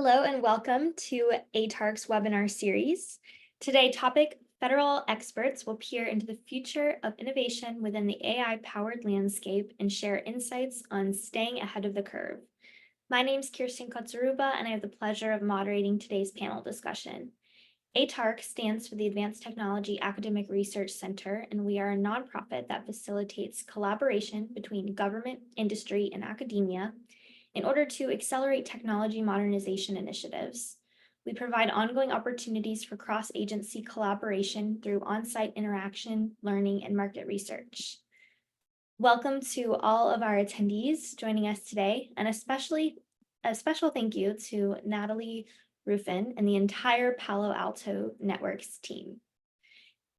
Hello and welcome to ATARC's webinar series. Today topic, federal experts will peer into the future of innovation within the AI-powered landscape and share insights on staying ahead of the curve. My name is Kirsten Kotsaruba and I have the pleasure of moderating today's panel discussion. ATARC stands for the Advanced Technology Academic Research Center, and we are a nonprofit that facilitates collaboration between government, industry, and academia in order to accelerate technology modernization initiatives. We provide ongoing opportunities for cross-agency collaboration through on-site interaction, learning, and market research. Welcome to all of our attendees joining us today, and especially a special thank you to Natalie Ruffin and the entire Palo Alto Networks team.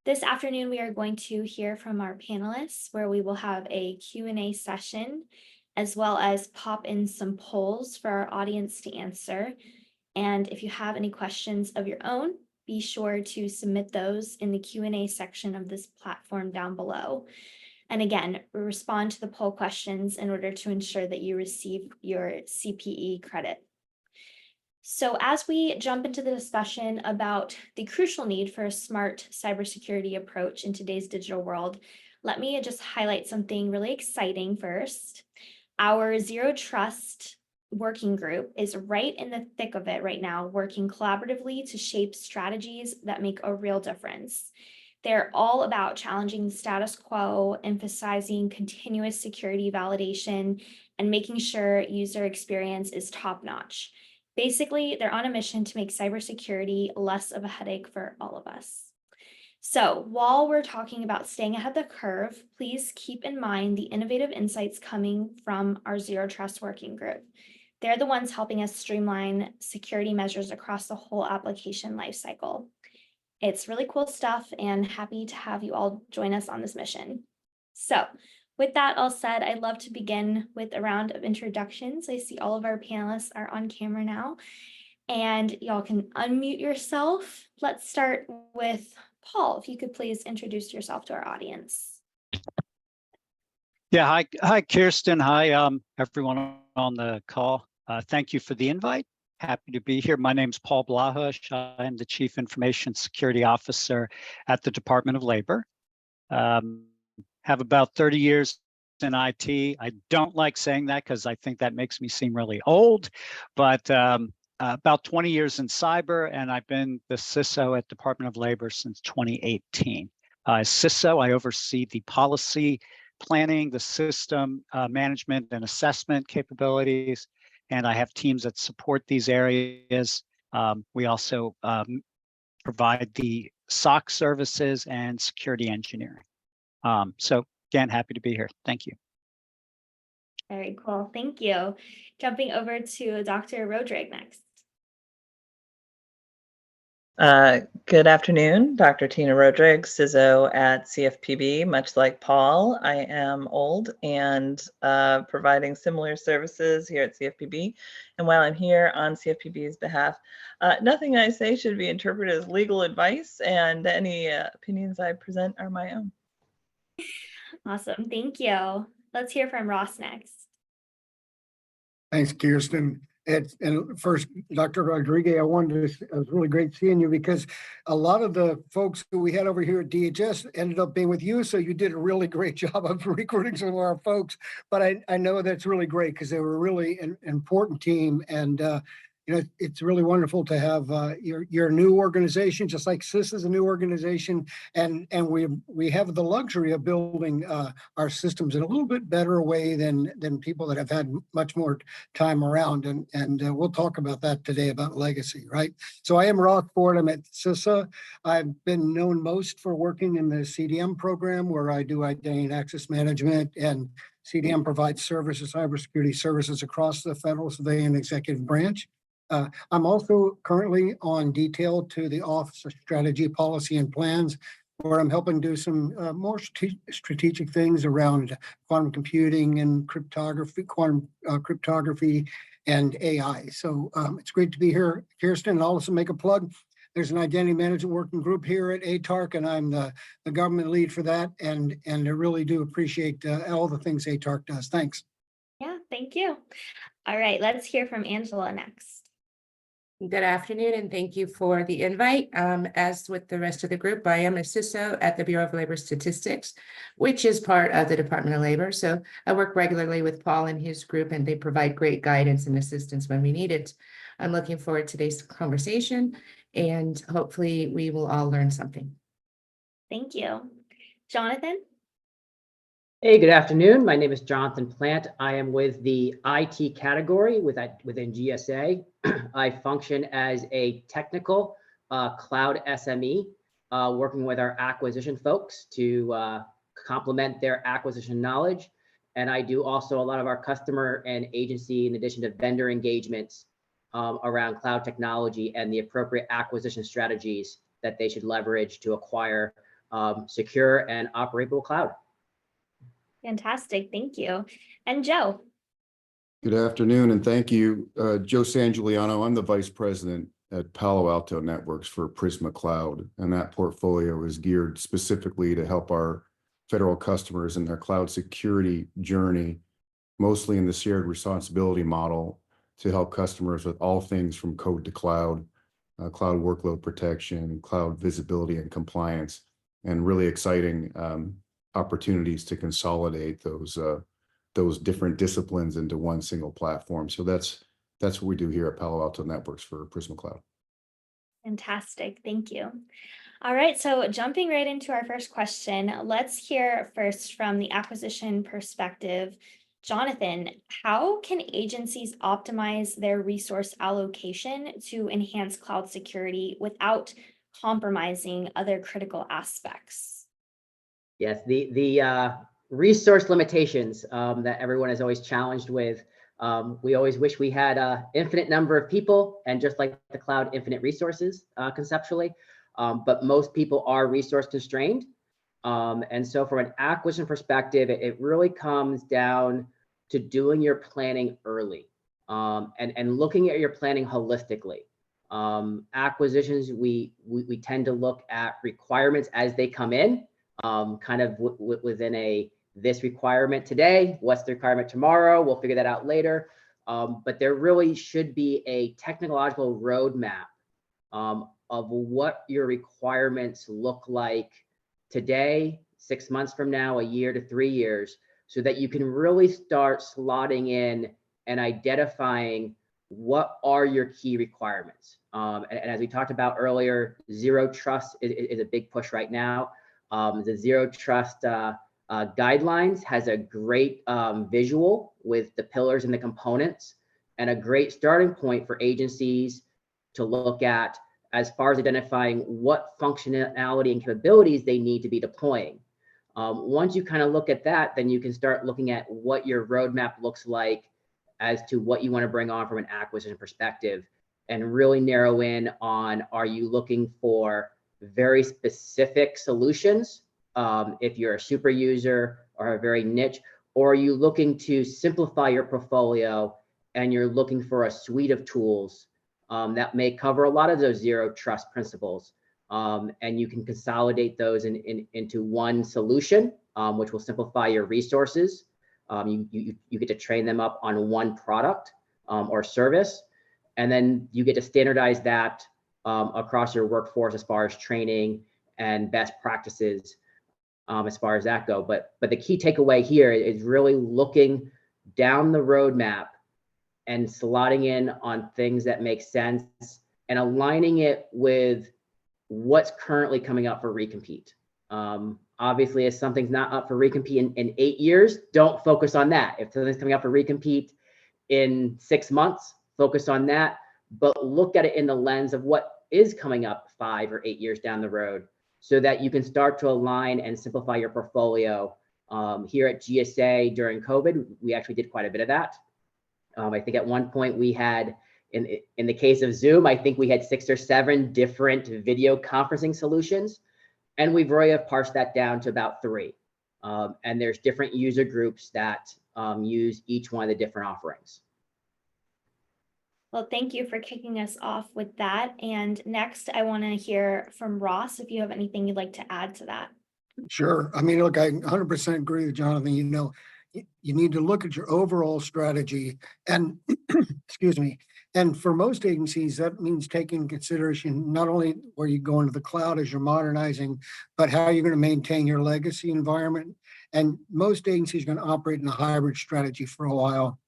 This afternoon, we are going to hear from our panelists, where we will have a Q&A session, as well as pop in some polls for our audience to answer. And if you have any questions of your own, be sure to submit those in the Q&A section of this platform down below. And again, respond to the poll questions in order to ensure that you receive your CPE credit. So as we jump into the discussion about the crucial need for a smart cybersecurity approach in today's digital world, let me just highlight something really exciting first. Our Zero Trust working group is right in the thick of it right now, working collaboratively to shape strategies that make a real difference. They're all about challenging the status quo, emphasizing continuous security validation, and making sure user experience is top-notch. Basically, they're on a mission to make cybersecurity less of a headache for all of us. So while we're talking about staying ahead of the curve, please keep in mind the innovative insights coming from our Zero Trust working group. They're the ones helping us streamline security measures across the whole application lifecycle. It's really cool stuff, and happy to have you all join us on this mission. So with that all said, I'd love to begin with a round of introductions. I see all of our panelists are on camera now, and y'all can unmute yourself. Let's start with Paul, if you could please introduce yourself to our audience. Yeah, hi, Kirsten. Hi, everyone on the call. Thank you for the invite. Happy to be here. My name's Paul Blahush. I am the Chief Information Security Officer at the Department of Labor. Have about 30 years in IT. I don't like saying that because I think that makes me seem really old, but about 20 years in cyber, and I've been the CISO at Department of Labor since 2018. As CISO, I oversee the policy planning, the system management and assessment capabilities, and I have teams that support these areas. We also provide the SOC services and security engineering. So again, happy to be here. Thank you. Very cool. Thank you. Jumping over to Dr. Rodrigue next. Good afternoon, Dr. Tina Rodrigue, CISO at CFPB. Much like Paul, I am old and providing similar services here at CFPB. And while I'm here on CFPB's behalf, nothing I say should be interpreted as legal advice, and any opinions I present are my own. Awesome. Thank you. Let's hear from Ross next. Thanks, Kirsten. And first, Dr. Rodriguez, it was really great seeing you, because a lot of the folks who we had over here at DHS ended up being with you. So you did a really great job of recruiting some of our folks. But I know that's really great, because they were really an important team. And it's really wonderful to have your new organization, just like CIS is a new organization, and we have the luxury of building our systems in a little bit better way than people that have had much more time around, and we'll talk about that today, about legacy, right? So I am Ross Ford. I'm at CISA. I've been known most for working in the CDM program, where I do identity and access management, and CDM provides services, cybersecurity services across the federal, civilian, executive branch. I'm also currently on detail to the Office of Strategy, Policy, and Plans, where I'm helping do some more strategic things around quantum computing and cryptography, quantum cryptography, and AI. So it's great to be here, Kirsten. And I'll also make a plug. There's an identity management working group here at ATARC, and I'm the government lead for that. And I really do appreciate all the things ATARC does. Thanks. Yeah, thank you. All right, let's hear from Angela next. Good afternoon, and thank you for the invite. As with the rest of the group, I am a CISO at the Bureau of Labor Statistics, which is part of the Department of Labor. So I work regularly with Paul and his group, and they provide great guidance and assistance when we need it. I'm looking forward to today's conversation, and hopefully we will all learn something. Thank you. Jonathan? Hey, good afternoon. My name is Jonathan Plant. I am with the IT category within GSA. I function as a technical cloud SME, working with our acquisition folks to complement their acquisition knowledge. And I do also a lot of our customer and agency, in addition to vendor engagements around cloud technology and the appropriate acquisition strategies that they should leverage to acquire secure and operable cloud. Fantastic, thank you. And Joe? Good afternoon, and thank you. Joe Sangiuliano, I'm the Vice President at Palo Alto Networks for Prisma Cloud, and that portfolio is geared specifically to help our federal customers in their cloud security journey, mostly in the shared responsibility model, to help customers with all things from code to cloud, cloud workload protection, cloud visibility and compliance, and really exciting opportunities to consolidate those different disciplines into one single platform. So that's what we do here at Palo Alto Networks for Prisma Cloud. Fantastic, thank you. All right, so jumping right into our first question, let's hear first from the acquisition perspective. Jonathan, how can agencies optimize their resource allocation to enhance cloud security without compromising other critical aspects? Yes, the resource limitations that everyone is always challenged with. We always wish we had an infinite number of people, and just like the cloud, infinite resources conceptually. But most people are resource constrained. And so from an acquisition perspective, it really comes down to doing your planning early and looking at your planning holistically. Acquisitions, we tend to look at requirements as they come in. Kind of within this requirement today, what's the requirement tomorrow? We'll figure that out later. But there really should be a technological roadmap of what your requirements look like today, 6 months from now, a year to 3 years, so that you can really start slotting in and identifying what are your key requirements. And as we talked about earlier, zero trust is a big push right now. The Zero Trust guidelines has a great visual with the pillars and the components, and a great starting point for agencies to look at as far as identifying what functionality and capabilities they need to be deploying. Once you kind of look at that, then you can start looking at what your roadmap looks like as to what you want to bring on from an acquisition perspective, and really narrow in on, are you looking for very specific solutions if you're a super user or a very niche, or are you looking to simplify your portfolio and you're looking for a suite of tools that may cover a lot of those zero trust principles, and you can consolidate those into one solution, which will simplify your resources. You get to train them up on one product or service, and then you get to standardize that across your workforce as far as training and best practices as far as that go. But the key takeaway here is really looking down the roadmap and slotting in on things that make sense and aligning it with what's currently coming up for recompete. Obviously, if something's not up for recompete in 8 years, don't focus on that. If something's coming up for recompete in 6 months, focus on that, but look at it in the lens of what is coming up 5 or 8 years down the road, so that you can start to align and simplify your portfolio. Here at GSA during COVID, we actually did quite a bit of that. I think at one point we had, in the case of Zoom, I think we had 6 or 7 different video conferencing solutions, and we've really have parsed that down to about 3. And there's different user groups that use each one of the different offerings. Well, thank you for kicking us off with that. And next, I want to hear from Ross, if you have anything you'd like to add to that. Sure. I mean, look, I 100% agree with Jonathan. You need to look at your overall strategy and excuse me, And for most agencies, that means taking consideration not only where you go into the cloud as you're modernizing, but how you're going to maintain your legacy environment. And most agencies are going to operate in a hybrid strategy for a while.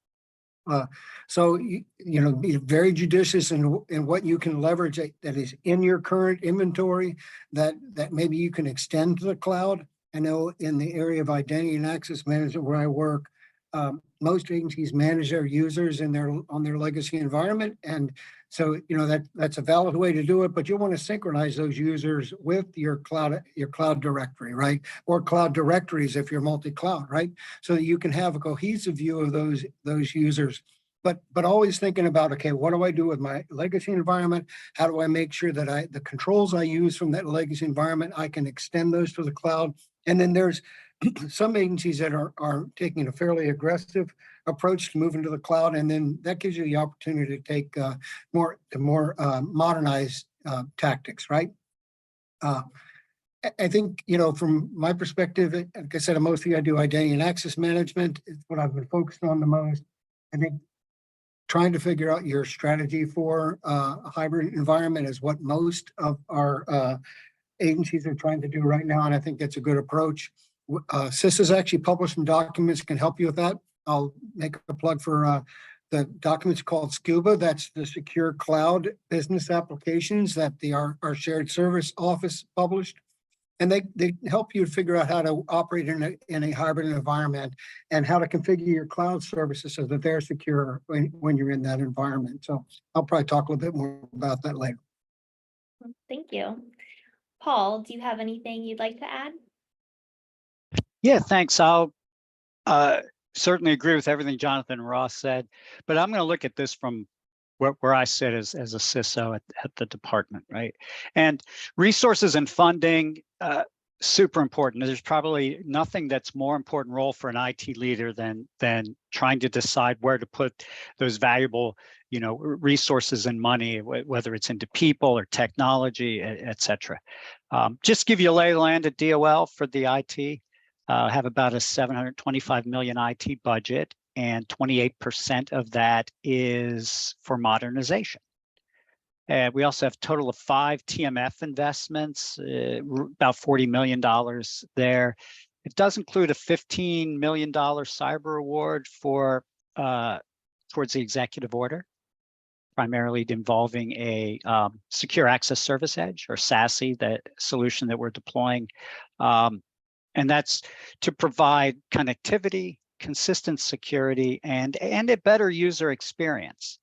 So, be very judicious in what you can leverage that is in your current inventory that maybe you can extend to the cloud. I know in the area of identity and access management where I work, most agencies manage their users on their legacy environment. And so, that's a valid way to do it, but you want to synchronize those users with your cloud directory, right? Or cloud directories if you're multi-cloud, right? So that you can have a cohesive view of those users. But always thinking about, okay, what do I do with my legacy environment? How do I make sure that the controls I use from that legacy environment, I can extend those to the cloud? And then there's some agencies that are taking a fairly aggressive approach to moving to the cloud, and then that gives you the opportunity to take more modernized tactics, right? I think, from my perspective, like I said, mostly I do identity and access management. It's what I've been focused on the most. I think trying to figure out your strategy for a hybrid environment is what most of our agencies are trying to do right now, and I think that's a good approach. CISA's actually published some documents that can help you with that. I'll make a plug for the documents called SCUBA. That's the Secure Cloud Business Applications that our shared service office published. And they help you figure out how to operate in a hybrid environment and how to configure your cloud services so that they're secure when you're in that environment. So I'll probably talk a little bit more about that later. Thank you. Paul, do you have anything you'd like to add? Yeah, thanks. I'll certainly agree with everything Jonathan and Ross said, but I'm going to look at this from where I sit as a CISO at the department, right? And resources and funding, super important. There's probably nothing that's more important role for an IT leader than trying to decide where to put those valuable, resources and money, whether it's into people or technology, et cetera. Just give you a lay of the land at DOL for the IT. Have about a $725 million IT budget, and 28% of that is for modernization. We also have a total of 5 TMF investments, about $40 million there. It does include a $15 million cyber award for towards the executive order, primarily involving a secure access service edge, or SASE, that solution that we're deploying. And that's to provide connectivity, consistent security, and a better user experience.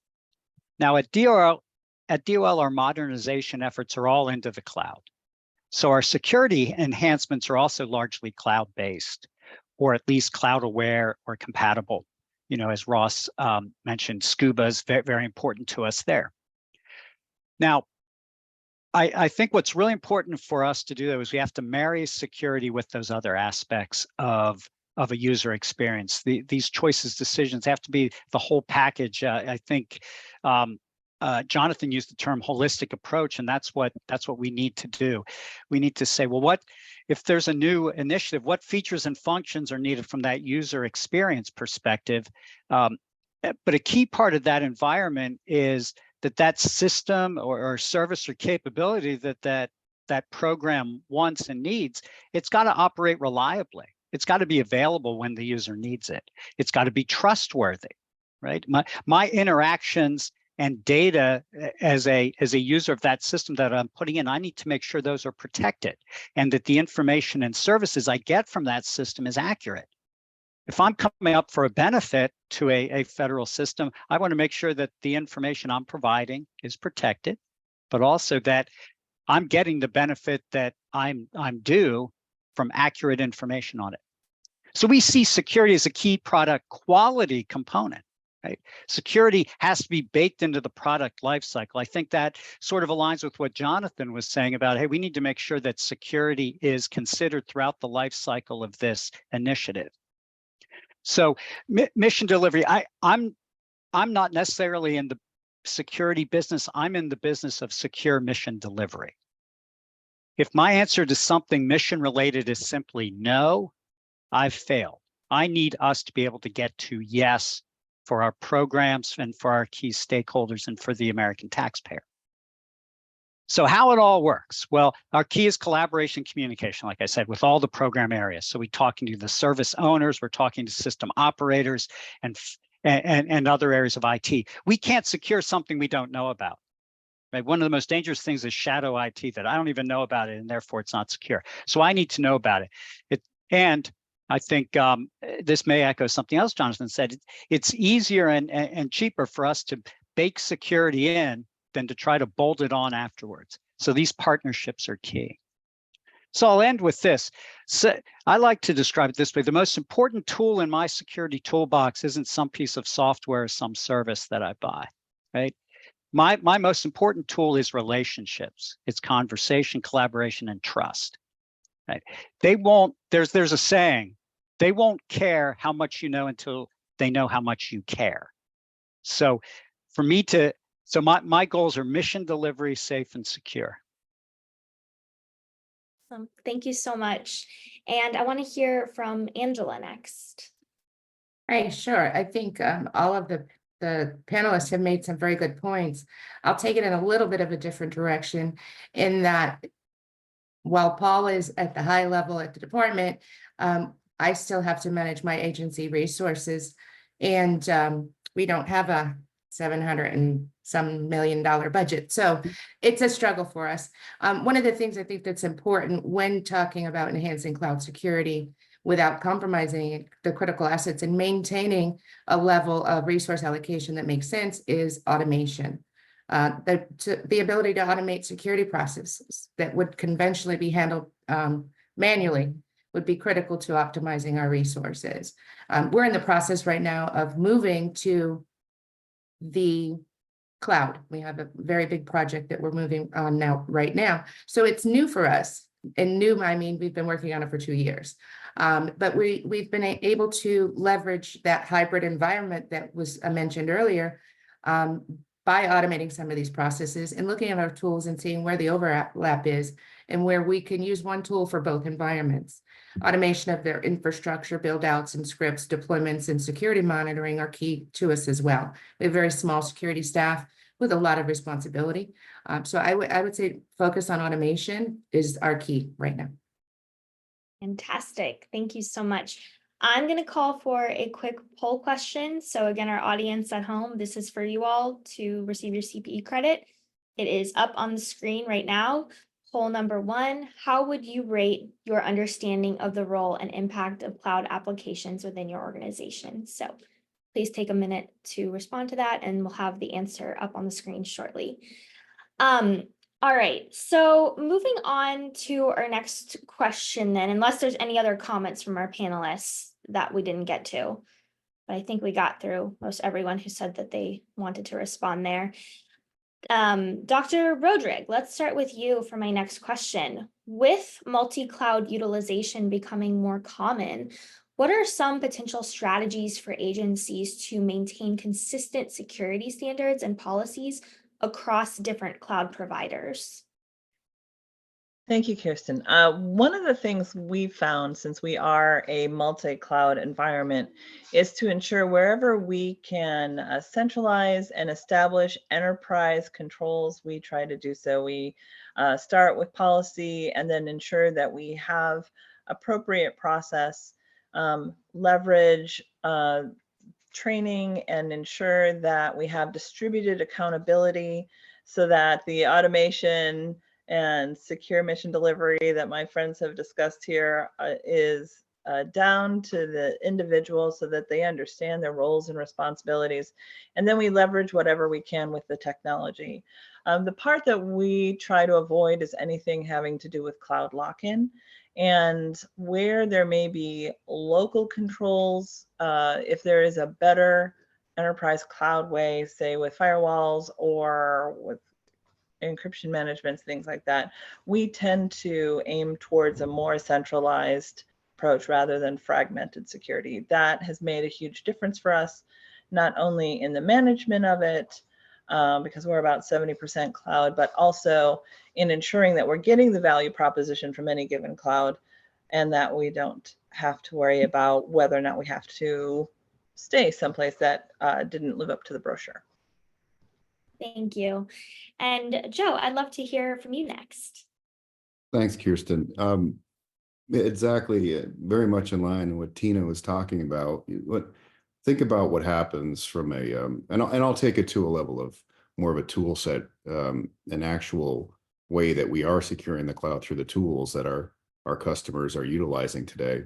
Now at DOL, our modernization efforts are all into the cloud. So our security enhancements are also largely cloud-based, or at least cloud aware or compatible. As Ross mentioned, SCUBA is very, very important to us there. Now, I think what's really important for us to do, though, is we have to marry security with those other aspects of a user experience. These decisions have to be the whole package. I think Jonathan used the term holistic approach, and that's what we need to do. We need to say, well, what if there's a new initiative? What features and functions are needed from that user experience perspective? But a key part of that environment is that system or service or capability that program wants and needs, it's got to operate reliably. It's got to be available when the user needs it. It's got to be trustworthy, right? My interactions and data as a user of that system that I'm putting in, I need to make sure those are protected and that the information and services I get from that system is accurate. If I'm coming up for a benefit to a federal system, I want to make sure that the information I'm providing is protected, but also that I'm getting the benefit that I'm due from accurate information on it. So we see security as a key product quality component, right? Security has to be baked into the product lifecycle. I think that sort of aligns with what Jonathan was saying about, hey, we need to make sure that security is considered throughout the lifecycle of this initiative. So mission delivery, I'm not necessarily in the security business. I'm in the business of secure mission delivery. If my answer to something mission related is simply no, I've failed. I need us to be able to get to yes for our programs and for our key stakeholders and for the American taxpayer. So how it all works? Well, our key is collaboration, communication, like I said, with all the program areas. So we're talking to the service owners, we're talking to system operators and other areas of IT. We can't secure something we don't know about. Right? One of the most dangerous things is shadow IT, that I don't even know about it, and therefore it's not secure. So I need to know about it. And I think this may echo something else Jonathan said. It's easier and cheaper for us to bake security in than to try to bolt it on afterwards. So these partnerships are key. So I'll end with this. So I like to describe it this way. The most important tool in my security toolbox isn't some piece of software or some service that I buy, right? My most important tool is relationships. It's conversation, collaboration, and trust. Right? They won't, there's a saying, they won't care how much you know until they know how much you care. So for me to, so my goals are mission, delivery, safe, and secure. Thank you so much. And I want to hear from Angela next. Hey, sure. I think all of the panelists have made some very good points. I'll take it in a little bit of a different direction, in that while Paul is at the high level at the department, I still have to manage my agency resources, and we don't have a $700 and some million budget. So it's a struggle for us. One of the things I think that's important when talking about enhancing cloud security without compromising the critical assets and maintaining a level of resource allocation that makes sense is automation. The ability to automate security processes that would conventionally be handled manually would be critical to optimizing our resources. We're in the process right now of moving to the cloud. We have a very big project that we're moving on right now. So it's new for us. And new, I mean, we've been working on it for 2 years. But we've been able to leverage that hybrid environment that was mentioned earlier by automating some of these processes and looking at our tools and seeing where the overlap is and where we can use one tool for both environments. Automation of their infrastructure build outs and scripts, deployments, and security monitoring are key to us as well. We have very small security staff with a lot of responsibility. So I would say focus on automation is our key right now. Fantastic. Thank you so much. I'm going to call for a quick poll question. So again, our audience at home, this is for you all to receive your CPE credit. It is up on the screen right now. Poll number 1, how would you rate your understanding of the role and impact of cloud applications within your organization? So please take a minute to respond to that, and we'll have the answer up on the screen shortly. All right, so moving on to our next question then, unless there's any other comments from our panelists that we didn't get to, but I think we got through most everyone who said that they wanted to respond there. Dr. Rodrigue, let's start with you for my next question. With multi-cloud utilization becoming more common, what are some potential strategies for agencies to maintain consistent security standards and policies across different cloud providers? Thank you, Kirsten. One of the things we found, since we are a multi-cloud environment, is to ensure wherever we can centralize and establish enterprise controls, we try to do so. We start with policy and then ensure that we have appropriate process, leverage training, and ensure that we have distributed accountability so that the automation and secure mission delivery that my friends have discussed here is down to the individual so that they understand their roles and responsibilities. And then we leverage whatever we can with the technology. The part that we try to avoid is anything having to do with cloud lock-in. And where there may be local controls, if there is a better enterprise cloud way, say with firewalls or with encryption management, things like that, we tend to aim towards a more centralized approach rather than fragmented security. That has made a huge difference for us, not only in the management of it, because we're about 70% cloud, but also in ensuring that we're getting the value proposition from any given cloud and that we don't have to worry about whether or not we have to stay someplace that didn't live up to the brochure. Thank you. And Joe, I'd love to hear from you next. Thanks, Kirsten. Exactly, very much in line with what Tina was talking about. Think about what happens from a, and I'll take it to a level of more of a tool set, an actual way that we are securing the cloud through the tools that our customers are utilizing today.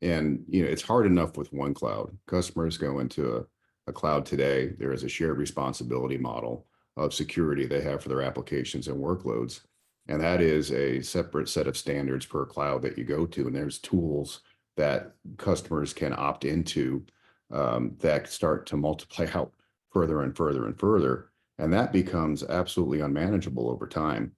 And it's hard enough with one cloud. Customers go into a cloud today. There is a shared responsibility model of security they have for their applications and workloads. And that is a separate set of standards per cloud that you go to. And there's tools that customers can opt into that start to multiply out further and further and further. And that becomes absolutely unmanageable over time.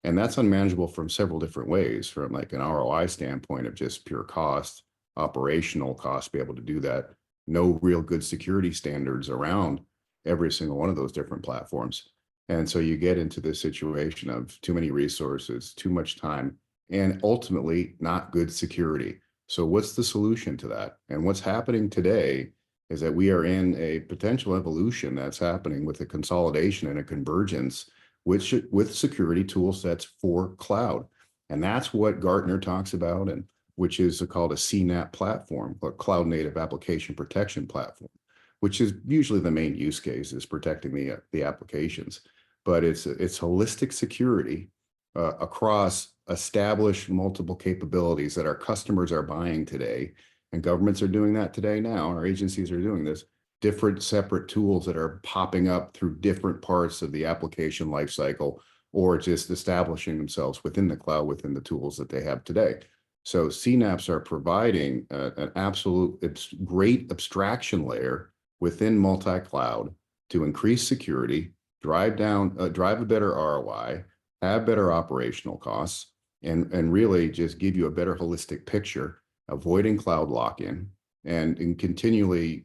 And that's unmanageable from several different ways, from like an ROI standpoint of just pure cost, operational cost, be able to do that. No real good security standards around every single one of those different platforms. And so you get into this situation of too many resources, too much time, and ultimately not good security. So what's the solution to that? And what's happening today is that we are in a potential evolution that's happening with a consolidation and a convergence with security tool sets for cloud. And that's what Gartner talks about, and which is called a CNAPP platform, or Cloud Native Application Protection Platform, which is usually the main use case is protecting the applications. But it's holistic security across established multiple capabilities that our customers are buying today, and governments are doing that today now. Our agencies are doing this. Different separate tools that are popping up through different parts of the application lifecycle, or just establishing themselves within the cloud, within the tools that they have today. So CNAPPs are providing an absolute great abstraction layer within multi-cloud to increase security, drive a better ROI, have better operational costs, and really just give you a better holistic picture, avoiding cloud lock-in, and continually,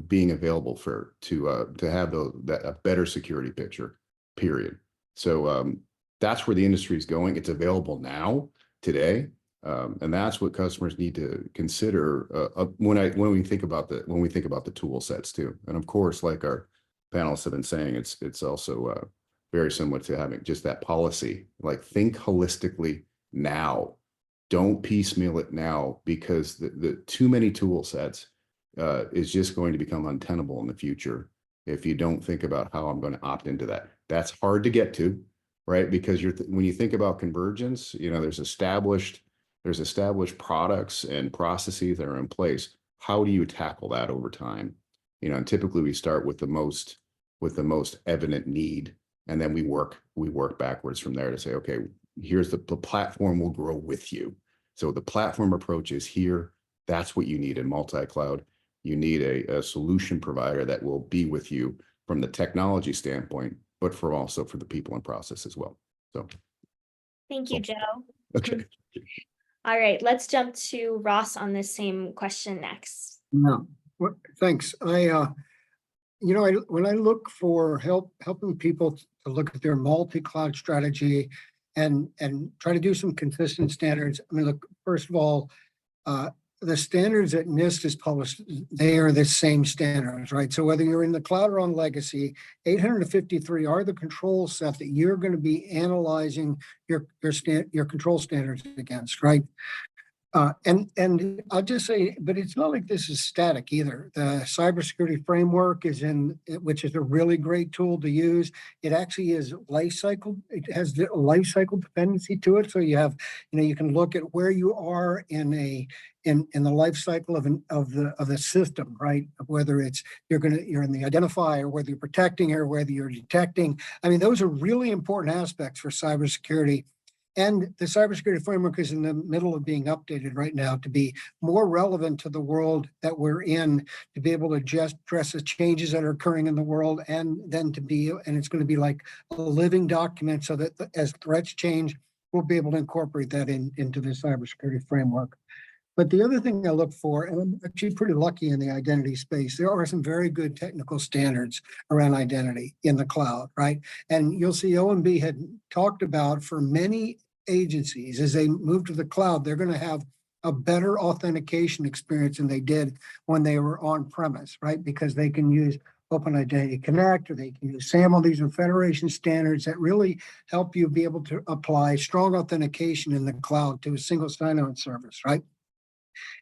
being available to have a better security picture, period. So that's where the industry is going. It's available now, today, and that's what customers need to consider when we think about the tool sets too. And of course, like our panelists have been saying, it's also very similar to having just that policy. Like, think holistically now. Don't piecemeal it now, because the too many tool sets is just going to become untenable in the future if you don't think about how I'm going to opt into that. That's hard to get to, right? Because when you think about convergence, there's established products and processes that are in place. How do you tackle that over time? And typically we start with the most evident need, and then we work backwards from there to say, okay, here's the platform will grow with you. So the platform approach is here. That's what you need in multi-cloud. You need a solution provider that will be with you from the technology standpoint, but also for the people and process as well. So. Thank you, Joe. Okay. All right, let's jump to Ross on this same question next. No, thanks. When I look for helping people to look at their multi-cloud strategy and try to do some consistent standards. I mean, look, first of all, the standards that NIST has published, they are the same standards, right? So whether you're in the cloud or on legacy, 853 are the control set that you're going to be analyzing your control standards against, right? And I'll just say, but it's not like this is static either. The cybersecurity framework which is a really great tool to use. It actually is life cycle. It has the life cycle dependency to it. So you have, you can look at where you are in the life cycle of the system, right? Whether it's you're in the identifier, whether you're protecting or whether you're detecting. I mean, those are really important aspects for cybersecurity. And the cybersecurity framework is in the middle of being updated right now to be more relevant to the world that we're in, to be able to just address the changes that are occurring in the world, and then it's going to be like a living document, so that as threats change, we'll be able to incorporate that into the cybersecurity framework. But the other thing I look for, and I'm actually pretty lucky in the identity space, there are some very good technical standards around identity in the cloud, right? And you'll see OMB had talked about, for many agencies, as they move to the cloud, they're going to have a better authentication experience than they did when they were on premise, right? Because they can use Open Identity Connect, or they can use SAML. These are federation standards that really help you be able to apply strong authentication in the cloud to a single sign-on service, right?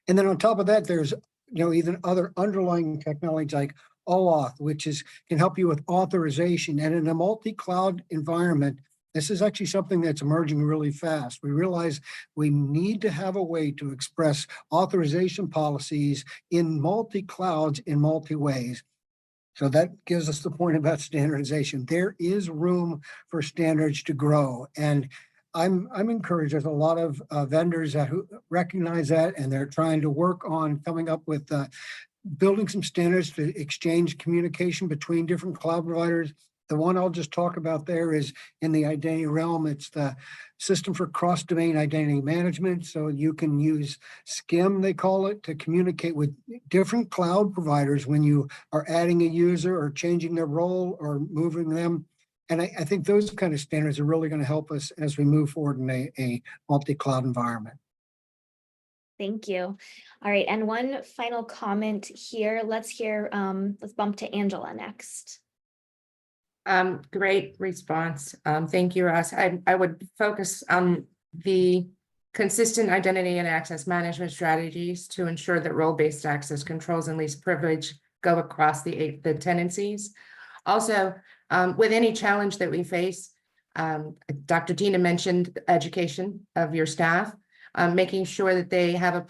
And then on top of that, there's even other underlying technologies like OAuth, which can help you with authorization. And in a multi-cloud environment, this is actually something that's emerging really fast. We realize we need to have a way to express authorization policies in multi-clouds in multi-ways. So that gives us the point about standardization. There is room for standards to grow. And I'm encouraged. There's a lot of vendors who recognize that, and they're trying to work on coming up with building some standards to exchange communication between different cloud providers. The one I'll just talk about there is in the identity realm. It's the System for Cross-Domain Identity Management. So you can use SCIM, they call it, to communicate with different cloud providers when you are adding a user or changing their role or moving them. And I think those kind of standards are really going to help us as we move forward in a multi-cloud environment. Thank you. All right, and one final comment here. Let's bump to Angela next. Great response. Thank you, Ross. I would focus on the consistent identity and access management strategies to ensure that role-based access controls and least privilege go across the tenancies. Also, with any challenge that we face, Dr. Tina mentioned education of your staff, making sure that they have a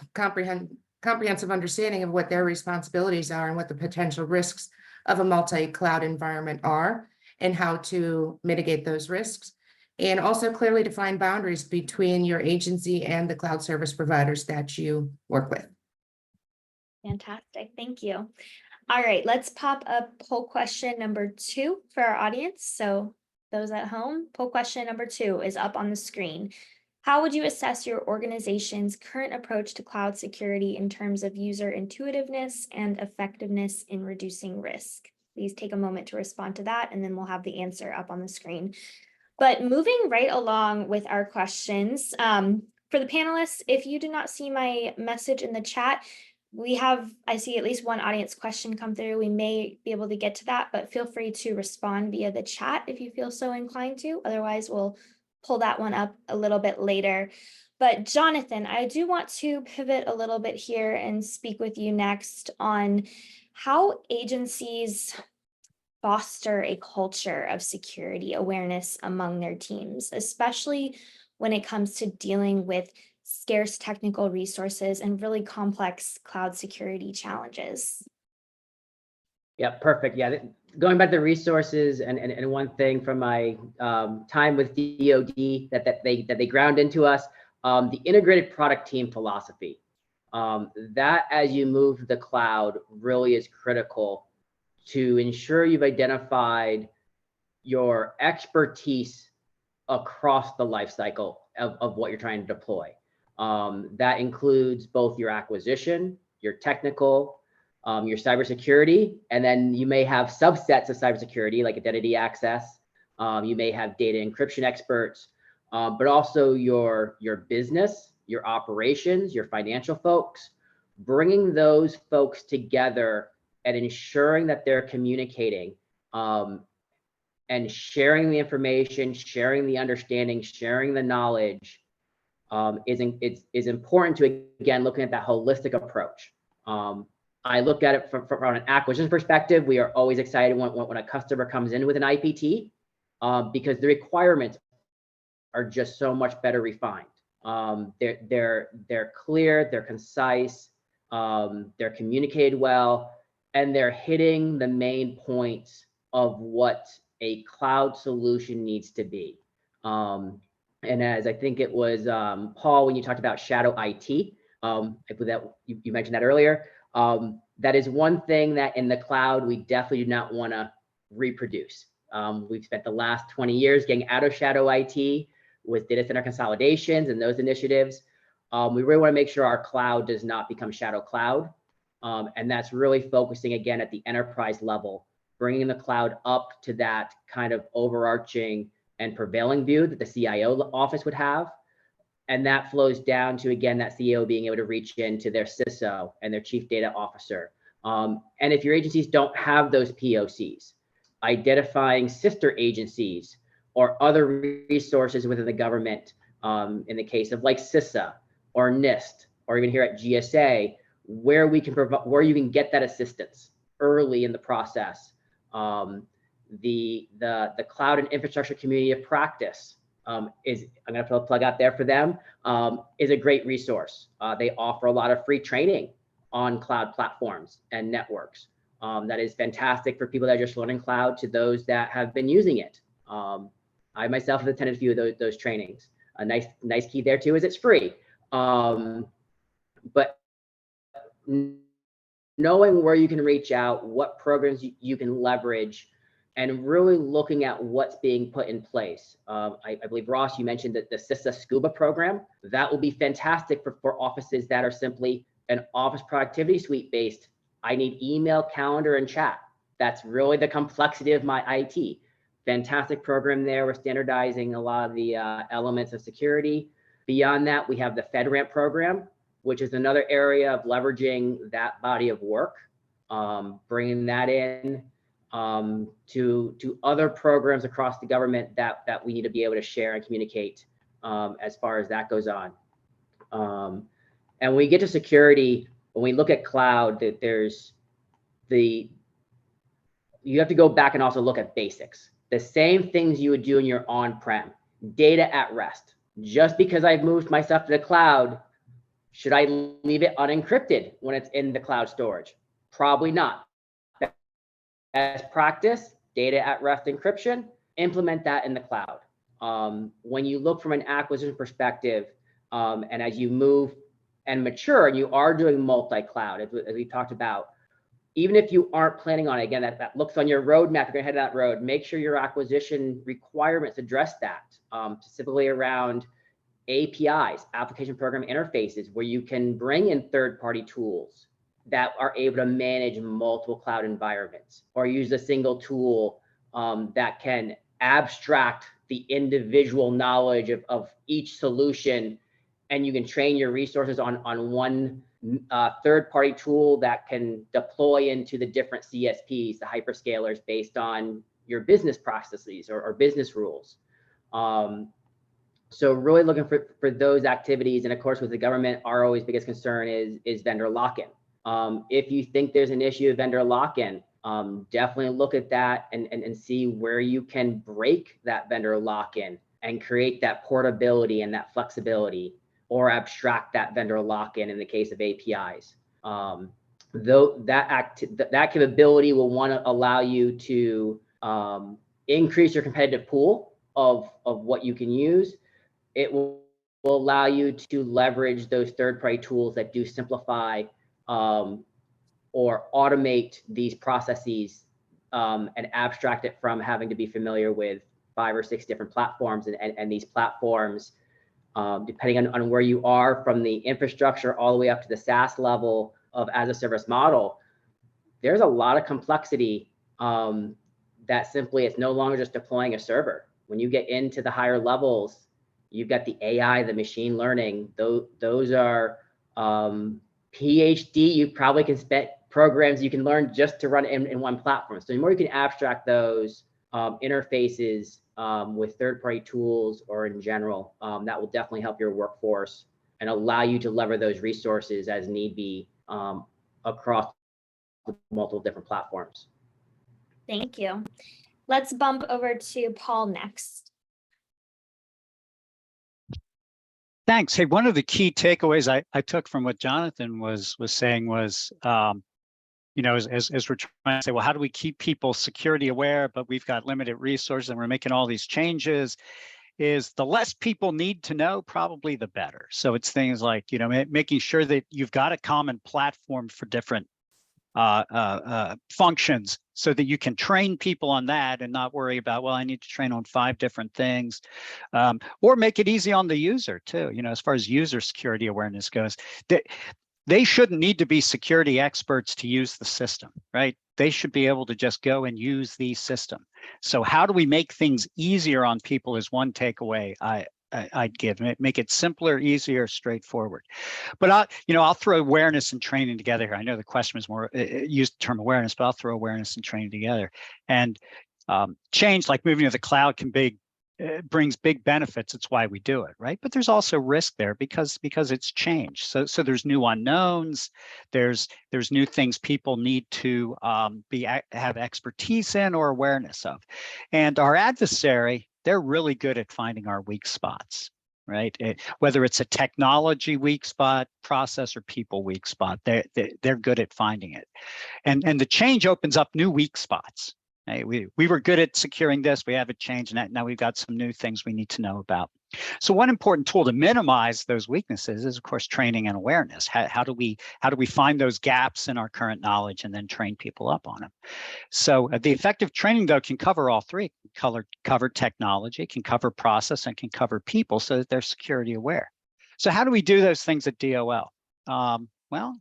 comprehensive understanding of what their responsibilities are and what the potential risks of a multi-cloud environment are, and how to mitigate those risks, and also clearly define boundaries between your agency and the cloud service providers that you work with. Fantastic, thank you. All right, let's pop up poll question number 2 for our audience. So those at home, poll question number 2 is up on the screen. How would you assess your organization's current approach to cloud security in terms of user intuitiveness and effectiveness in reducing risk? Please take a moment to respond to that, and then we'll have the answer up on the screen. But moving right along with our questions, for the panelists, if you did not see my message in the chat, I see at least one audience question come through. We may be able to get to that, but feel free to respond via the chat if you feel so inclined to. Otherwise, we'll pull that one up a little bit later. But Jonathan, I do want to pivot a little bit here and speak with you next on how agencies foster a culture of security awareness among their teams, especially when it comes to dealing with scarce technical resources and really complex cloud security challenges. Yeah, perfect. Yeah, going back to the resources, and one thing from my time with DoD that they ground into us, the integrated product team philosophy. That as you move to the cloud really is critical to ensure you've identified your expertise across the life cycle of what you're trying to deploy. That includes both your acquisition, your technical, your cybersecurity, and then you may have subsets of cybersecurity like identity access. You may have data encryption experts, but also your business, your operations, your financial folks, bringing those folks together and ensuring that they're communicating and sharing the information, sharing the understanding, sharing the knowledge is important to, again, looking at that holistic approach. I look at it from an acquisition perspective. We are always excited when a customer comes in with an IPT because the requirements are just so much better refined. They're clear, they're concise, they're communicated well, and they're hitting the main points of what a cloud solution needs to be. And as I think it was Paul, when you talked about shadow IT, I believe that you mentioned that earlier. That is one thing that in the cloud, we definitely do not want to reproduce. We've spent the last 20 years getting out of shadow IT with data center consolidations and those initiatives. We really want to make sure our cloud does not become shadow cloud. And that's really focusing again at the enterprise level, bringing the cloud up to that kind of overarching and prevailing view that the CIO office would have, And that flows down to, again, that CEO being able to reach into their CISO and their chief data officer. And if your agencies don't have those POCs, identifying sister agencies or other resources within the government, in the case of like CISA or NIST, or even here at GSA, where we can provide, where you can get that assistance early in the process. The cloud and infrastructure community of practice is, I'm going to put a plug out there for them, is a great resource. They offer a lot of free training on cloud platforms and networks. That is fantastic for people that are just learning cloud to those that have been using it. I myself have attended a few of those trainings. A nice key there too is it's free. But knowing where you can reach out, what programs you can leverage, and really looking at what's being put in place. I believe, Ross, you mentioned that the CISA SCUBA program, that will be fantastic for offices that are simply an office productivity suite based. I need email, calendar, and chat. That's really the complexity of my IT. Fantastic program there. We're standardizing a lot of the elements of security. Beyond that, we have the FedRAMP program, which is another area of leveraging that body of work, bringing that in to other programs across the government that we need to be able to share and communicate as far as that goes on. And when we get to security, when we look at cloud, that there's you have to go back and also look at basics. The same things you would do in your on-prem, data at rest. Just because I've moved my stuff to the cloud, should I leave it unencrypted when it's in the cloud storage? Probably not. As practice, data at rest encryption, implement that in the cloud. When you look from an acquisition perspective, and as you move and mature, and you are doing multi-cloud, as we talked about, even if you aren't planning on it, again, that looks on your roadmap, you're gonna head down that road, make sure your acquisition requirements address that, specifically around APIs, application program interfaces, where you can bring in third-party tools that are able to manage multiple cloud environments, or use a single tool that can abstract the individual knowledge of each solution, and you can train your resources on one third-party tool that can deploy into the different CSPs, the hyperscalers, based on your business processes or business rules. So really looking for those activities. And of course, with the government, our always biggest concern is vendor lock-in. If you think there's an issue of vendor lock-in, definitely look at that and see where you can break that vendor lock-in and create that portability and that flexibility, or abstract that vendor lock-in in the case of APIs. Though that capability will want to allow you to increase your competitive pool of what you can use. It will allow you to leverage those third-party tools that do simplify or automate these processes, and abstract it from having to be familiar with 5 or 6 different platforms. And these platforms, depending on where you are, from the infrastructure all the way up to the SaaS level of as a service model, there's a lot of complexity that simply it's no longer just deploying a server. When you get into the higher levels, you've got the AI, the machine learning. Those are PhD. You probably can spend programs you can learn just to run in one platform. So the more you can abstract those interfaces with third-party tools or in general, that will definitely help your workforce and allow you to lever those resources as need be across multiple different platforms. Thank you. Let's bump over to Paul next. Thanks. Hey, one of the key takeaways I took from what Jonathan was saying was, you know, as we're trying to say, well, how do we keep people security aware, but we've got limited resources and we're making all these changes, is the less people need to know, probably the better. So it's things like, you know, making sure that you've got a common platform for different functions, so that you can train people on that and not worry about, well, I need to train on 5 different things, or make it easy on the user too. You know, as far as user security awareness goes, they shouldn't need to be security experts to use the system, right? They should be able to just go and use the system. So how do we make things easier on people is one takeaway I'd give. Make it simpler, easier, straightforward. But I'll throw awareness and training together here. I know the question was more use the term awareness, but I'll throw awareness and training together. And change, like moving to the cloud, brings big benefits. It's why we do it, right? But there's also risk there because it's change. So there's new unknowns. There's new things people need to have expertise in or awareness of. And our adversary, they're really good at finding our weak spots, right? Whether it's a technology weak spot, process, or people weak spot, they're good at finding it. And the change opens up new weak spots. Hey, we were good at securing this. We have it changed, and now we've got some new things we need to know about. So one important tool to minimize those weaknesses is, of course, training and awareness. How do we find those gaps in our current knowledge and then train people up on them? So the effective training, though, can cover all three. Cover technology, can cover process, and can cover people so that they're security aware. So how do we do those things at DOL? Well,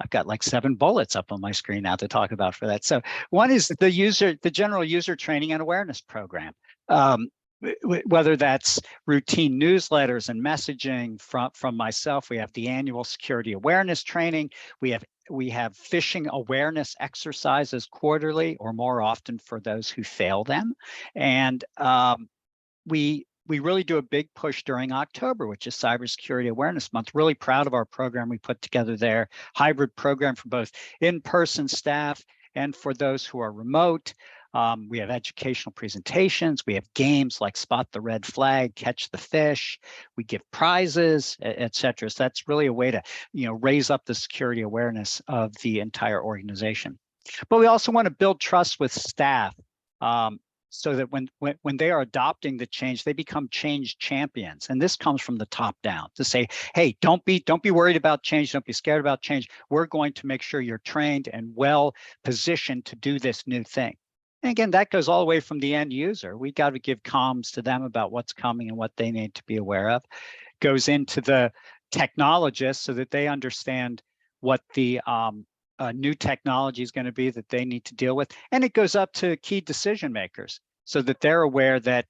I've got like 7 bullets up on my screen now to talk about for that. So one is the general user training and awareness program. Whether that's routine newsletters and messaging from myself, we have the annual security awareness training. We have phishing awareness exercises quarterly or more often for those who fail them. And we really do a big push during October, which is Cybersecurity Awareness Month. Really proud of our program we put together there. Hybrid program for both in-person staff and for those who are remote. We have educational presentations. We have games like Spot the Red Flag, Catch the Fish. We give prizes, et cetera. So that's really a way to, raise up the security awareness of the entire organization. But we also want to build trust with staff. So that when they are adopting the change, they become change champions. And this comes from the top down to say, hey, don't be worried about change. Don't be scared about change. We're going to make sure you're trained and well positioned to do this new thing. And again, that goes all the way from the end user. We got to give comms to them about what's coming and what they need to be aware of. Goes into the technologists so that they understand what the new technology is going to be that they need to deal with. And it goes up to key decision makers so that they're aware that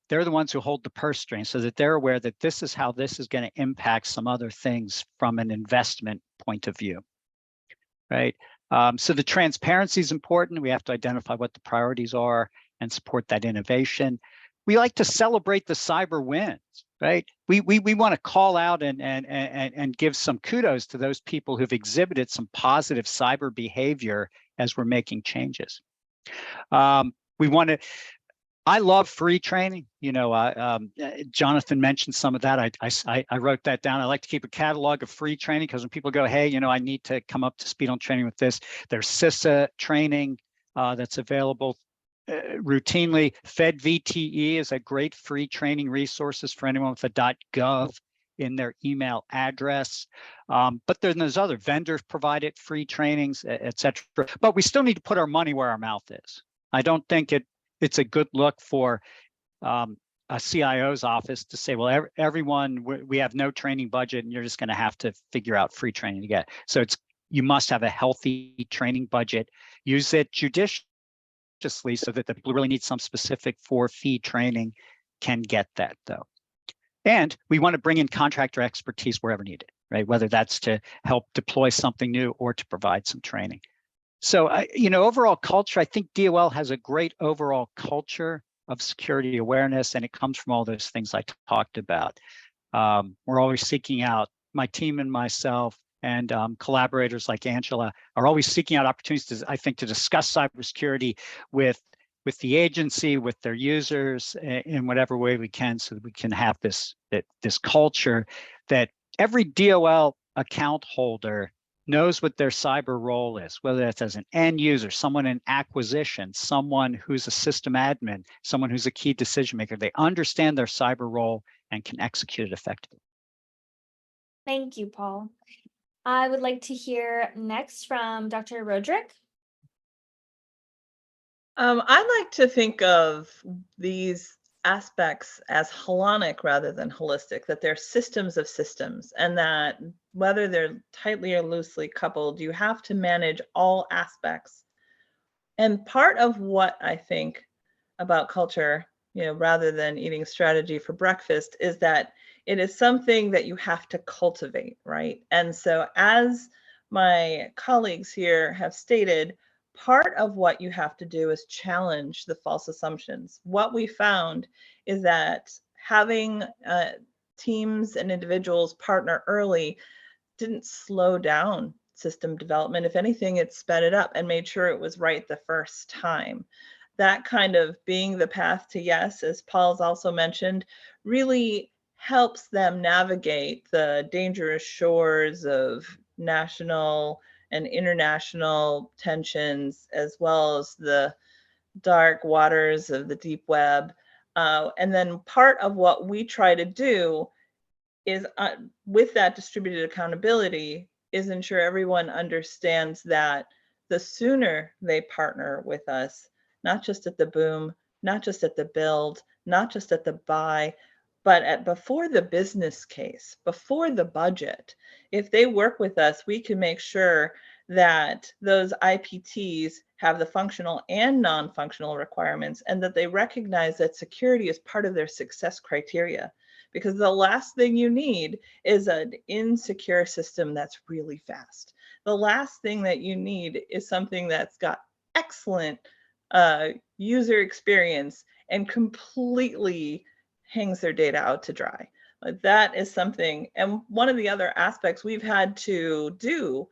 they're the ones who hold the purse string, so that they're aware that this is how this is going to impact some other things from an investment point of view, right? So the transparency is important. We have to identify what the priorities are and support that innovation. We like to celebrate the cyber wins, right? We want to call out and give some kudos to those people who've exhibited some positive cyber behavior as we're making changes. I love free training. Jonathan mentioned some of that. I wrote that down. I like to keep a catalog of free training because when people go, hey, I need to come up to speed on training with this, there's CISA training that's available routinely. FedVTE is a great free training resources for anyone with a .gov in their email address. But then there's other vendors provided free trainings, et cetera. But we still need to put our money where our mouth is. I don't think it's a good look for a CIO's office to say, well, everyone, we have no training budget and you're just going to have to figure out free training to get. So you must have a healthy training budget. Use it judiciously so that the people who really need some specific fee training can get that, though. And we want to bring in contractor expertise wherever needed, right? Whether that's to help deploy something new or to provide some training. So, overall culture, I think DOL has a great overall culture of security awareness, and it comes from all those things I talked about. We're always seeking out, my team and myself and collaborators like Angela are always seeking out opportunities, to discuss cybersecurity with the agency, with their users in whatever way we can, so that we can have this culture that every DOL account holder knows what their cyber role is, whether that's as an end user, someone in acquisition, someone who's a system admin, someone who's a key decision maker. They understand their cyber role and can execute it effectively. Thank you, Paul. I would like to hear next from Dr. Roderick. I like to think of these aspects as holonic rather than holistic, that they're systems of systems, and that whether they're tightly or loosely coupled, you have to manage all aspects. And part of what I think about culture, rather than eating strategy for breakfast, is that it is something that you have to cultivate, right? And so as my colleagues here have stated, part of what you have to do is challenge the false assumptions. What we found is that having teams and individuals partner early didn't slow down system development. If anything, it sped it up and made sure it was right the first time. That kind of being the path to yes, as Paul's also mentioned, really helps them navigate the dangerous shores of national and international tensions, as well as the dark waters of the deep web. And then part of what we try to do is with that distributed accountability is ensure everyone understands that the sooner they partner with us, not just at the boom, not just at the build, not just at the buy, but at before the business case, before the budget. If they work with us, we can make sure that those IPTs have the functional and non-functional requirements, and that they recognize that security is part of their success criteria. Because the last thing you need is an insecure system that's really fast. The last thing that you need is something that's got excellent user experience and completely hangs their data out to dry. That is something, and one of the other aspects we've had to do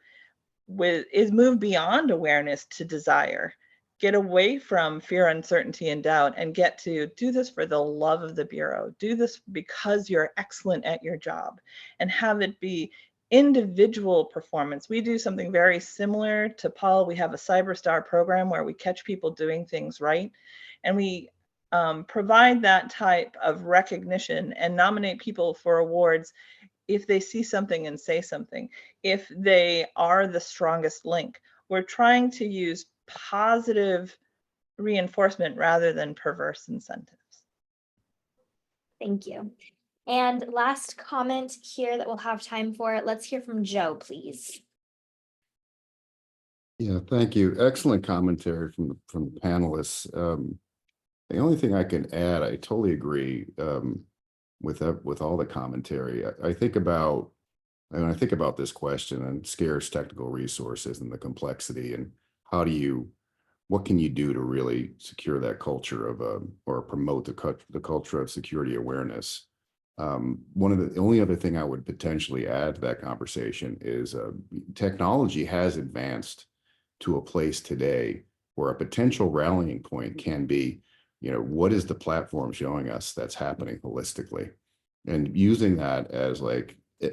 is move beyond awareness to desire. Get away from fear, uncertainty, and doubt, and get to do this for the love of the Bureau. Do this because you're excellent at your job, and have it be individual performance. We do something very similar to Paul. We have a CyberStar program where we catch people doing things right, and we provide that type of recognition and nominate people for awards if they see something and say something, if they are the strongest link. We're trying to use positive reinforcement rather than perverse incentives. Thank you. And last comment here that we'll have time for, let's hear from Joe, please. Yeah, thank you. Excellent commentary from the panelists. The only thing I can add, I totally agree with all the commentary. I think about this question and scarce technical resources and the complexity, and what can you do to really secure that culture of or promote the culture of security awareness? The only other thing I would potentially add to that conversation is technology has advanced to a place today where a potential rallying point can be, what is the platform showing us that's happening holistically, and using that as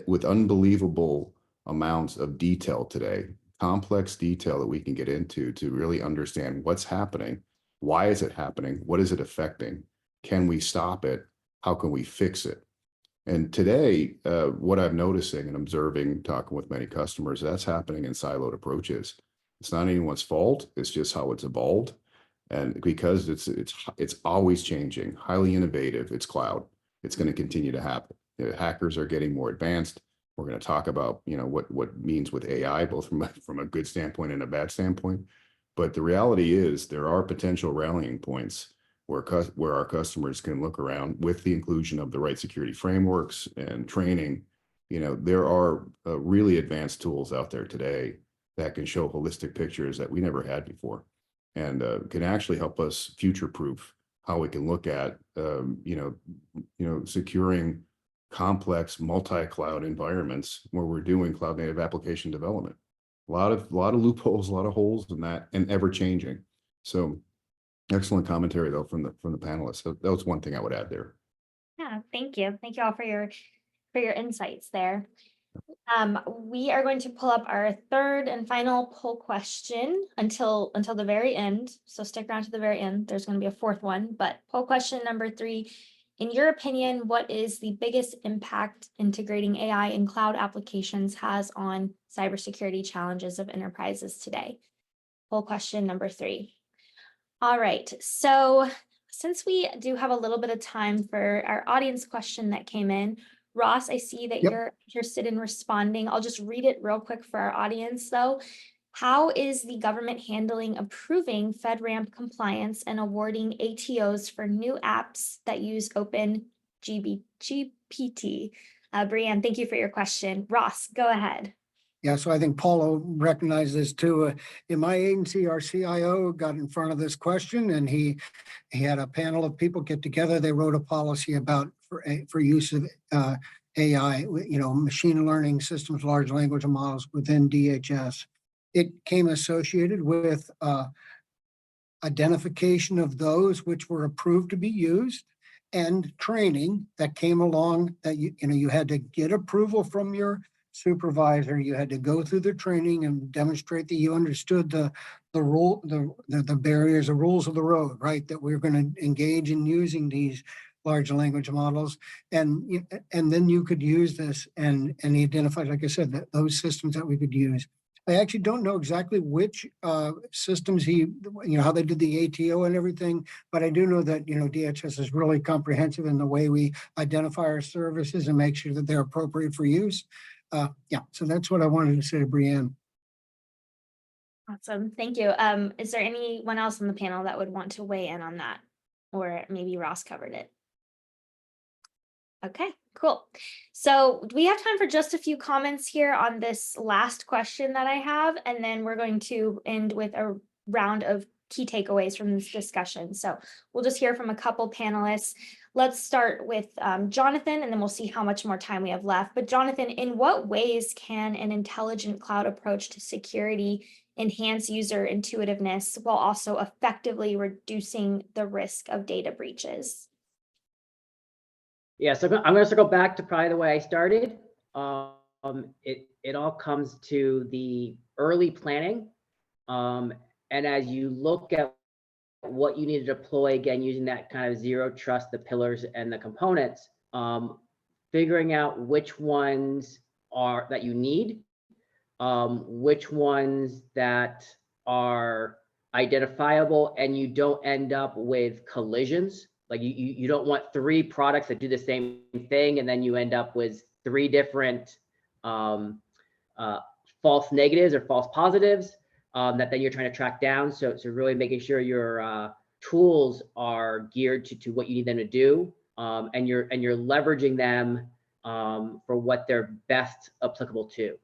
with unbelievable amounts of detail today, complex detail that we can get into to really understand what's happening, why is it happening, what is it affecting, can we stop it, how can we fix it? And today, what I'm noticing and observing, talking with many customers, that's happening in siloed approaches. It's not anyone's fault, it's just how it's evolved. And because it's always changing, highly innovative, it's cloud, it's going to continue to happen. Hackers are getting more advanced. We're going to talk about, what means with AI, both from a good standpoint and a bad standpoint. But the reality is there are potential rallying points where our customers can look around with the inclusion of the right security frameworks and training. There are really advanced tools out there today that can show holistic pictures that we never had before, and can actually help us future-proof how we can look at, securing complex multi-cloud environments where we're doing cloud native application development. A lot of loopholes, a lot of holes in that, and ever changing. So excellent commentary though from the panelists. So that was one thing I would add there. Yeah, thank you. Thank you all for your insights there. We are going to pull up our third and final poll question until the very end. So stick around to the very end. There's going to be a fourth one, but poll question number 3. In your opinion, what is the biggest impact integrating AI in cloud applications has on cybersecurity challenges of enterprises today? Poll question number 3. All right, so since we do have a little bit of time for our audience question that came in, Ross, I see that Yep. you're interested in responding. I'll just read it real quick for our audience though. How is the government handling approving FedRAMP compliance and awarding ATOs for new apps that use Open GPT? Brianne, thank you for your question. Ross, go ahead. Yeah, so I think Paul will recognize this too. In my agency, our CIO got in front of this question, and he had a panel of people get together. They wrote a policy about for use of AI, machine learning systems, large language models within DHS. It came associated with identification of those which were approved to be used, and training that came along that you had to get approval from your supervisor. You had to go through the training and demonstrate that you understood the barriers, the rules of the road, right? That we're going to engage in using these large language models, and then you could use this and identify, like I said, those systems that we could use. I actually don't know exactly which systems how they did the ATO and everything, but I do know that, DHS is really comprehensive in the way we identify our services and make sure that they're appropriate for use. So that's what I wanted to say to Brianne. Awesome, thank you. Is there anyone else on the panel that would want to weigh in on that? Or maybe Ross covered it. Okay, cool. So we have time for just a few comments here on this last question that I have, and then we're going to end with a round of key takeaways from this discussion. So we'll just hear from a couple panelists. Let's start with Jonathan, and then we'll see how much more time we have left. But Jonathan, in what ways can an intelligent cloud approach to security enhance user intuitiveness while also effectively reducing the risk of data breaches? Yeah, so I'm going to circle back to probably the way I started. It all comes to the early planning. And as you look at what you need to deploy, again, using that kind of zero trust, the pillars and the components, figuring out which ones are that you need, which ones that are identifiable, and you don't end up with collisions. Like you don't want 3 products that do the same thing, and then you end up with 3 different false negatives or false positives that then you're trying to track down. So really making sure your tools are geared to what you need them to do, and you're leveraging them for what they're best applicable to.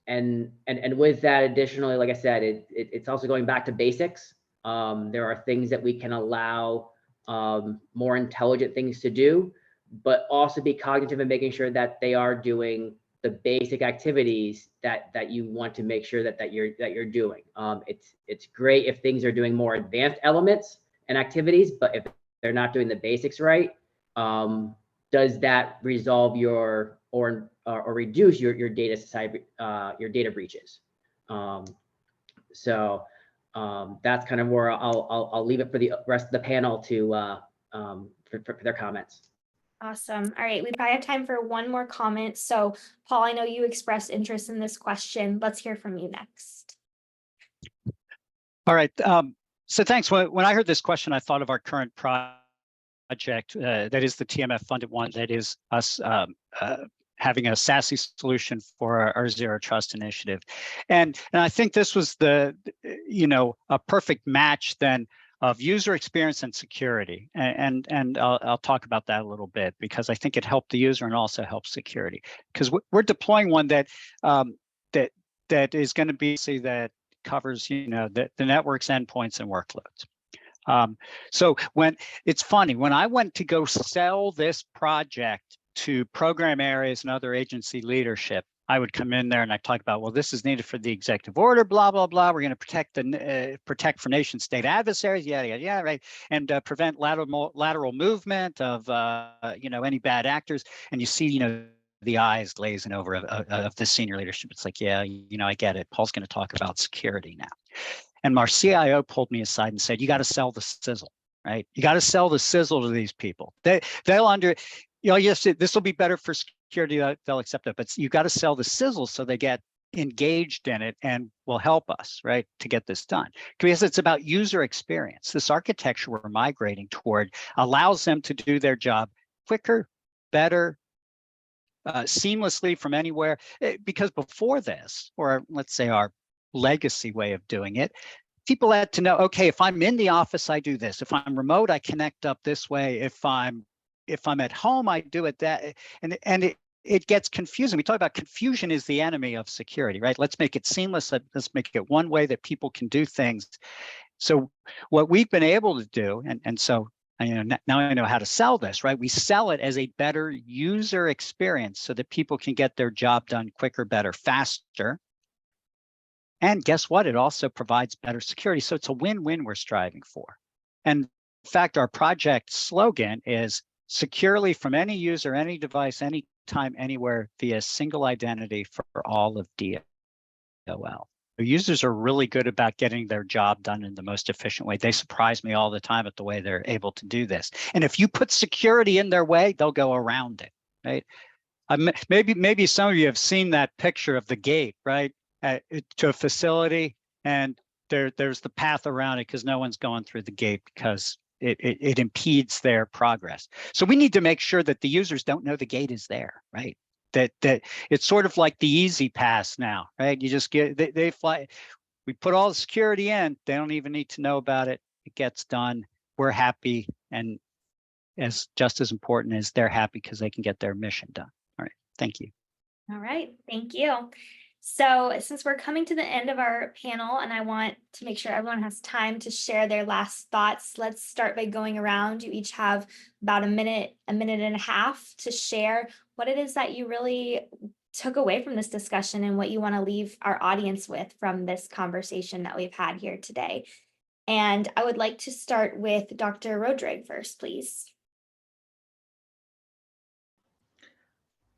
And with that, additionally, like I said, it's also going back to basics. There are things that we can allow more intelligent things to do, but also be cognitive and making sure that they are doing the basic activities that you want to make sure that you're doing. It's great if things are doing more advanced elements and activities, but if they're not doing the basics right, does that resolve your or reduce your data breaches? That's kind of where I'll leave it for the rest of the panel to for their comments. Awesome. All right, we probably have time for one more comment. So Paul, I know you expressed interest in this question. Let's hear from you next. All right. So thanks. When I heard this question, I thought of our current project, that is the TMF funded one, that is us having a SASE solution for our Zero Trust initiative. And I think this was a perfect match then of user experience and security. And I'll talk about that a little bit, because I think it helped the user and also helps security, because we're deploying one that is going to be that covers the network's endpoints and workloads. So it's funny, when I went to go sell this project to program areas and other agency leadership, I would come in there and I talk about, well, this is needed for the executive order, blah, blah, blah. We're going to protect for nation state adversaries, yeah, right, and prevent lateral movement of any bad actors. And you see, the eyes glazing over of the senior leadership. It's like, yeah, I get it. Paul's going to talk about security now. And our CIO pulled me aside and said, you got to sell the sizzle, right? You got to sell the sizzle to these people. They'll yes, this will be better for security. They'll accept it, but you got to sell the sizzle so they get engaged in it and will help us, right, to get this done. Because it's about user experience. This architecture we're migrating toward allows them to do their job quicker, better, seamlessly from anywhere. Because before this, or let's say our legacy way of doing it. People had to know, okay, if I'm in the office, I do this. If I'm remote, I connect up this way. If I'm at home, I do it that. And it gets confusing. We talk about confusion is the enemy of security, right? Let's make it seamless. Let's make it one way that people can do things. So what we've been able to do, and so now I know how to sell this, right? We sell it as a better user experience so that people can get their job done quicker, better, faster. And guess what? It also provides better security. So it's a win-win we're striving for. And in fact, our project slogan is securely from any user, any device, anytime, anywhere via single identity for all of DOL. The users are really good about getting their job done in the most efficient way. They surprise me all the time at the way they're able to do this. And if you put security in their way, they'll go around it, right? Maybe some of you have seen that picture of the gate, right? To a facility, and there's the path around it because no one's going through the gate because it impedes their progress. So we need to make sure that the users don't know the gate is there, right? That it's sort of like the easy pass now, right? You just they fly. We put all the security in, they don't even need to know about it. It gets done. We're happy, and just as important as they're happy because they can get their mission done. All right, thank you. All right, thank you. So since we're coming to the end of our panel and I want to make sure everyone has time to share their last thoughts, let's start by going around. You each have about a minute and a half to share what it is that you really took away from this discussion and what you want to leave our audience with from this conversation that we've had here today. And I would like to start with Dr. Rodrigue first, please.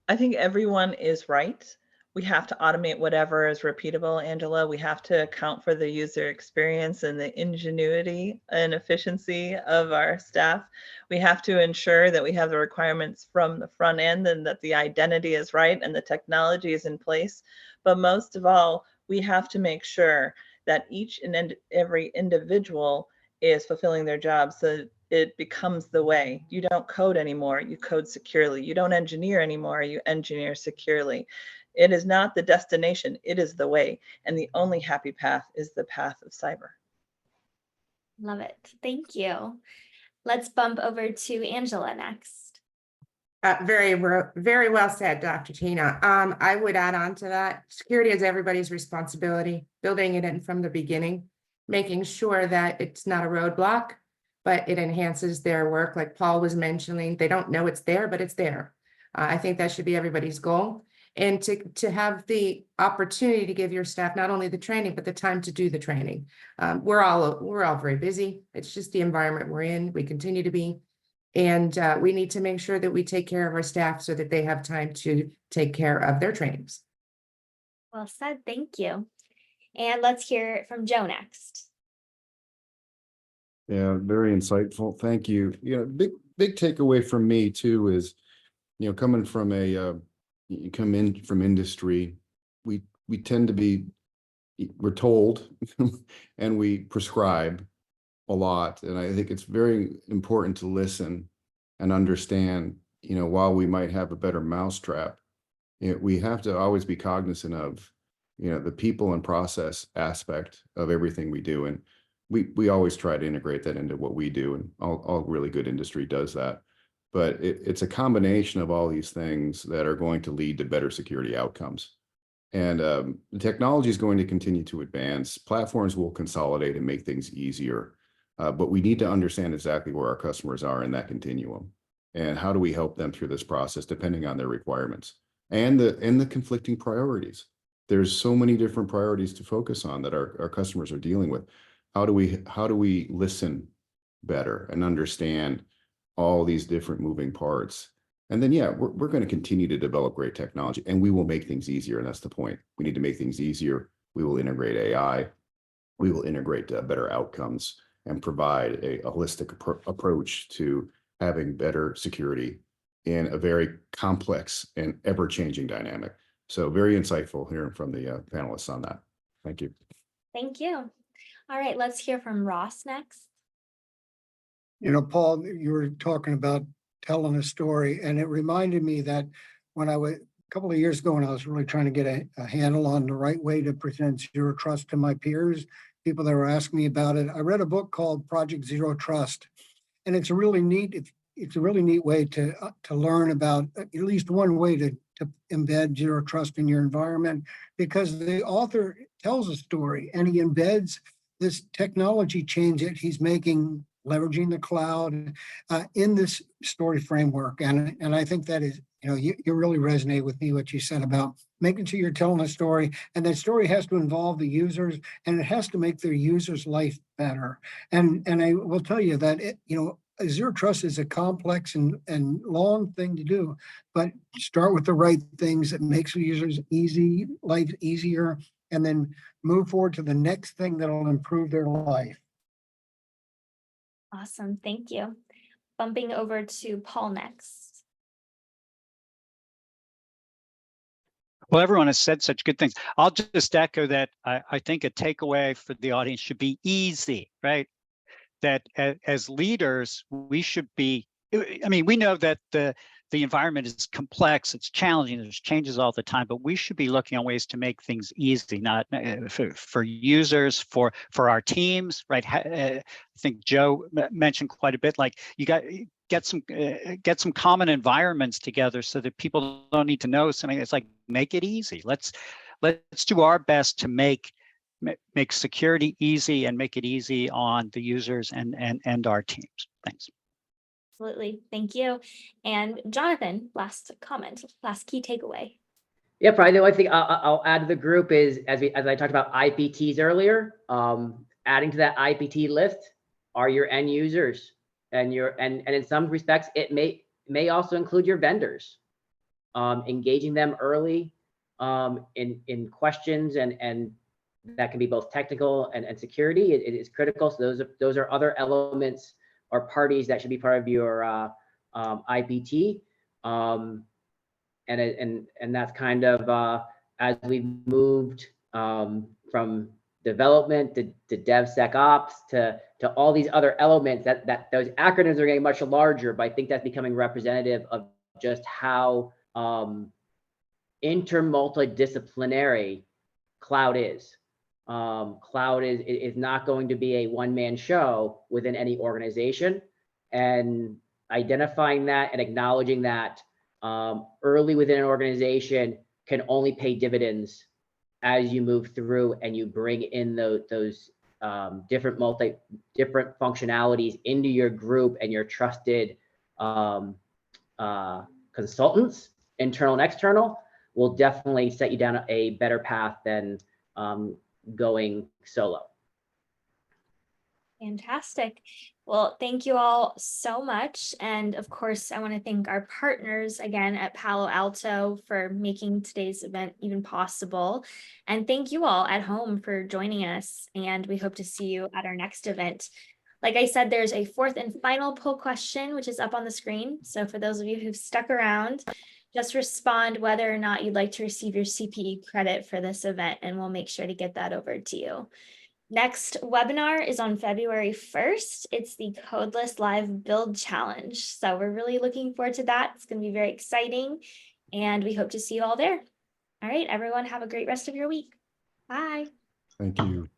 I think everyone is right. We have to automate whatever is repeatable, Angela. We have to account for the user experience and the ingenuity and efficiency of our staff. We have to ensure that we have the requirements from the front end and that the identity is right and the technology is in place. But most of all, we have to make sure that each and every individual is fulfilling their job so it becomes the way. You don't code anymore, you code securely. You don't engineer anymore, you engineer securely. It is not the destination, it is the way. And the only happy path is the path of cyber. Love it. Thank you. Let's bump over to Angela next. Very well said, Dr. Tina. I would add on to that. Security is everybody's responsibility, building it in from the beginning, making sure that it's not a roadblock, but it enhances their work. Like Paul was mentioning, they don't know it's there, but it's there. I think that should be everybody's goal. And to have the opportunity to give your staff not only the training, but the time to do the training. We're all very busy. It's just the environment we're in. We continue to be. And we need to make sure that we take care of our staff so that they have time to take care of their trainings. Well said, thank you. And let's hear it from Joe next. Yeah, very insightful. Thank you. Big takeaway from me too is, coming from you come in from industry, we tend to be, we're told and we prescribe a lot. And I think it's very important to listen and understand, while we might have a better mousetrap, we have to always be cognizant of, the people and process aspect of everything we do. And we always try to integrate that into what we do, and all really good industry does that. But it's a combination of all these things that are going to lead to better security outcomes. And the technology is going to continue to advance. Platforms will consolidate and make things easier. But we need to understand exactly where our customers are in that continuum, and how do we help them through this process depending on their requirements and the conflicting priorities. There's so many different priorities to focus on that our customers are dealing with. How do we listen better and understand all these different moving parts? And then, we're going to continue to develop great technology, and we will make things easier. And that's the point. We need to make things easier. We will integrate AI. We will integrate better outcomes and provide a holistic approach to having better security in a very complex and ever-changing dynamic. So very insightful hearing from the panelists on that. Thank you. Thank you. All right, let's hear from Ross next. Paul, you were talking about telling a story, and it reminded me that when I couple of years ago when I was really trying to get a handle on the right way to present zero trust to my peers, people that were asking me about it. I read a book called Project Zero Trust, and it's a really neat, it's a really neat way to learn about at least one way to embed zero trust in your environment, because the author tells a story and he embeds this technology change that he's making, leveraging the cloud in this story framework. And I think that is, you really resonate with me what you said about making sure you're telling a story, and that story has to involve the users and it has to make their users' life better. And I will tell you that zero trust is a complex and long thing to do, but start with the right things that makes the users life easier, and then move forward to the next thing that'll improve their life. Awesome, thank you. Bumping over to Paul next. Well, everyone has said such good things. I'll just echo that. I think a takeaway for the audience should be easy, right? That as leaders, we should be, I mean, we know that the environment is complex, it's challenging, there's changes all the time, but we should be looking at ways to make things easy, not for users, for our teams, right? I think Joe mentioned quite a bit, like you got get some common environments together so that people don't need to know something. It's like, make it easy. Let's do our best to make security easy and make it easy on the users and our teams. Thanks. Absolutely, thank you. And Jonathan, last comment, last key takeaway. Yeah, probably the only thing I'll add to the group is, as I talked about IPTs earlier, adding to that IPT list are your end users, and in some respects it may also include your vendors. Engaging them early in questions and that can be both technical and security. It is critical. So those are other elements or parties that should be part of your IPT. And that's kind of as we've moved from development to DevSecOps to all these other elements, that those acronyms are getting much larger, but I think that's becoming representative of just how multidisciplinary cloud is. Cloud is not going to be a one-man show within any organization, and identifying that and acknowledging that early within an organization can only pay dividends as you move through and you bring in those different functionalities into your group and your trusted consultants, internal and external, will definitely set you down a better path than going solo. Fantastic. Well, thank you all so much. And of course, I want to thank our partners again at Palo Alto for making today's event even possible. And thank you all at home for joining us. And we hope to see you at our next event. Like I said, there's a fourth and final poll question, which is up on the screen. So for those of you who've stuck around, just respond whether or not you'd like to receive your CPE credit for this event, and we'll make sure to get that over to you. Next webinar is on February 1st. It's the Codeless Live Build Challenge. So we're really looking forward to that. It's going to be very exciting, and we hope to see you all there. All right, everyone, have a great rest of your week. Bye. Thank you.